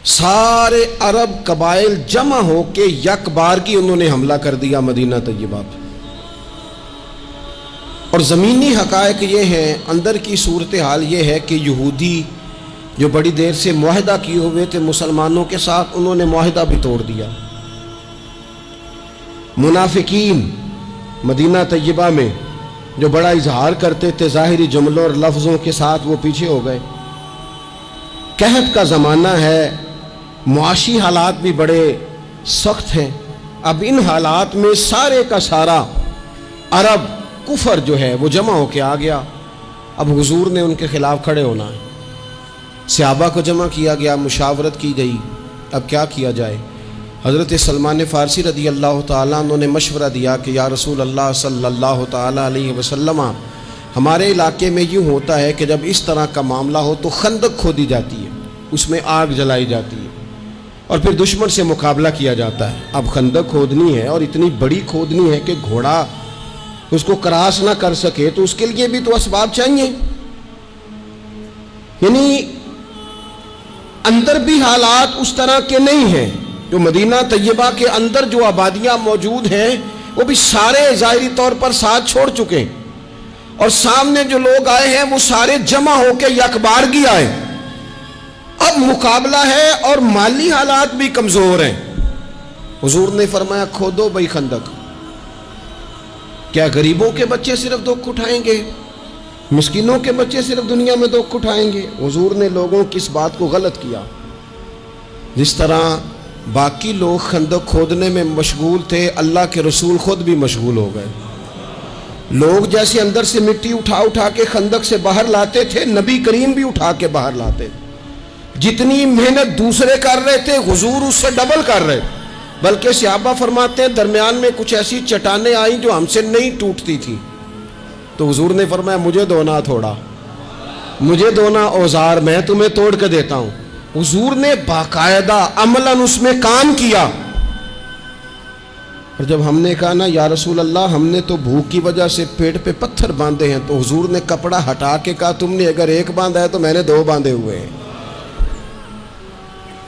سارے عرب قبائل جمع ہو کے یک بار کی انہوں نے حملہ کر دیا مدینہ طیبہ پہ. اور زمینی حقائق یہ ہیں، اندر کی صورتحال یہ ہے کہ یہودی جو بڑی دیر سے معاہدہ کیے ہوئے تھے مسلمانوں کے ساتھ، انہوں نے معاہدہ بھی توڑ دیا. منافقین مدینہ طیبہ میں جو بڑا اظہار کرتے تھے ظاہری جملوں اور لفظوں کے ساتھ، وہ پیچھے ہو گئے. قحط کا زمانہ ہے، معاشی حالات بھی بڑے سخت ہیں. اب ان حالات میں سارے کا سارا عرب کفر جو ہے وہ جمع ہو کے آ گیا. اب حضور نے ان کے خلاف کھڑے ہونا ہے. صحابہ کو جمع کیا گیا، مشاورت کی گئی اب کیا کیا جائے. حضرت سلمان فارسی رضی اللہ تعالیٰ انہوں نے مشورہ دیا کہ یا رسول اللہ صلی اللہ تعالیٰ علیہ وسلم، ہمارے علاقے میں یوں ہوتا ہے کہ جب اس طرح کا معاملہ ہو تو خندق کھودی جاتی ہے، اس میں آگ جلائی جاتی ہے اور پھر دشمن سے مقابلہ کیا جاتا ہے. اب خندق کھودنی ہے اور اتنی بڑی کھودنی ہے کہ گھوڑا اس کو کراس نہ کر سکے، تو اس کے لیے بھی تو اسباب چاہیے. یعنی اندر بھی حالات اس طرح کے نہیں ہیں. جو مدینہ طیبہ کے اندر جو آبادیاں موجود ہیں وہ بھی سارے ظاہری طور پر ساتھ چھوڑ چکے ہیں، اور سامنے جو لوگ آئے ہیں وہ سارے جمع ہو کے یکبارگی آئے. اب مقابلہ ہے اور مالی حالات بھی کمزور ہیں. حضور نے فرمایا کھودو بھائی خندق. کیا غریبوں کے بچے صرف دکھ اٹھائیں گے؟ مسکینوں کے بچے صرف دنیا میں دکھ اٹھائیں گے؟ حضور نے لوگوں کی اس بات کو غلط کیا. جس طرح باقی لوگ خندق کھودنے میں مشغول تھے، اللہ کے رسول خود بھی مشغول ہو گئے. لوگ جیسے اندر سے مٹی اٹھا اٹھا کے خندق سے باہر لاتے تھے، نبی کریم بھی اٹھا کے باہر لاتے. جتنی محنت دوسرے کر رہے تھے حضور اس سے ڈبل کر رہے. بلکہ صحابہ فرماتے ہیں درمیان میں کچھ ایسی چٹانیں آئیں جو ہم سے نہیں ٹوٹتی تھی، تو حضور نے فرمایا مجھے دونا تھوڑا، مجھے دونا اوزار، میں تمہیں توڑ کے دیتا ہوں. حضور نے باقاعدہ عملاً اس میں کام کیا. اور جب ہم نے کہا نا یا رسول اللہ ہم نے تو بھوک کی وجہ سے پیٹ پہ پتھر باندھے ہیں، تو حضور نے کپڑا ہٹا کے کہا تم نے اگر ایک باندھا ہے تو میں نے 2 باندھے ہوئے ہیں.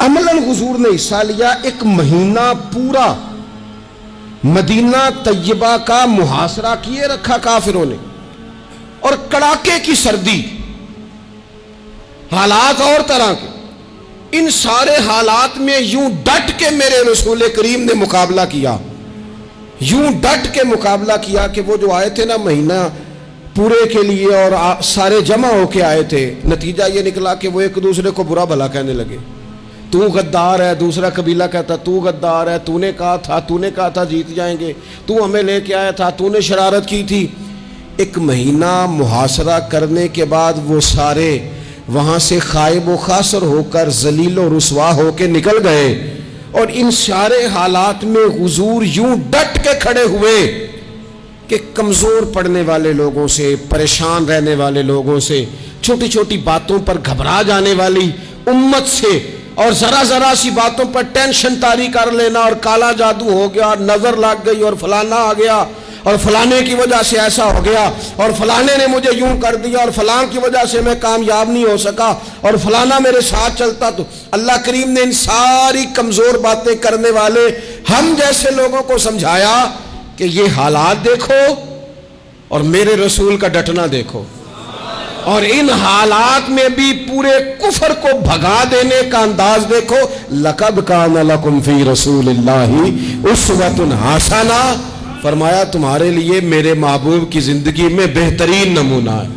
عملاً حضور نے حصہ لیا. 1 مہینہ پورا مدینہ طیبہ کا محاصرہ کیے رکھا کافروں نے، اور کڑاکے کی سردی، حالات اور طرح کے. ان سارے حالات میں یوں ڈٹ کے میرے رسول کریم نے مقابلہ کیا، یوں ڈٹ کے مقابلہ کیا کہ وہ جو آئے تھے نا مہینہ پورے کے لیے اور سارے جمع ہو کے آئے تھے، نتیجہ یہ نکلا کہ وہ ایک دوسرے کو برا بھلا کہنے لگے. تو غدار ہے، دوسرا قبیلہ کہتا تو غدار ہے، تو نے کہا تھا جیت جائیں گے، تو ہمیں لے کے آیا تھا، تو نے شرارت کی تھی. 1 مہینہ محاصرہ کرنے کے بعد وہ سارے وہاں سے خائب و خاسر ہو کر ذلیل و رسوا ہو کے نکل گئے. اور ان سارے حالات میں حضور یوں ڈٹ کے کھڑے ہوئے کہ کمزور پڑنے والے لوگوں سے، پریشان رہنے والے لوگوں سے، چھوٹی چھوٹی باتوں پر گھبرا جانے والی امت سے، اور ذرا سی باتوں پر ٹینشن طاری کر لینا اور کالا جادو ہو گیا، نظر لگ گئی اور فلانا آ گیا اور فلانے کی وجہ سے ایسا ہو گیا اور فلانے نے مجھے یوں کر دیا اور فلان کی وجہ سے میں کامیاب نہیں ہو سکا اور فلانا میرے ساتھ چلتا. تو اللہ کریم نے ان ساری کمزور باتیں کرنے والے ہم جیسے لوگوں کو سمجھایا کہ یہ حالات دیکھو اور میرے رسول کا ڈٹنا دیکھو، اور ان حالات میں بھی پورے کفر کو بھگا دینے کا انداز دیکھو. لَقَدْ كَانَ لَكُمْ فِي رَسُولِ اللَّهِ أُسْوَةٌ حَسَنَةٌ، فرمایا تمہارے لیے میرے محبوب کی زندگی میں بہترین نمونہ ہے.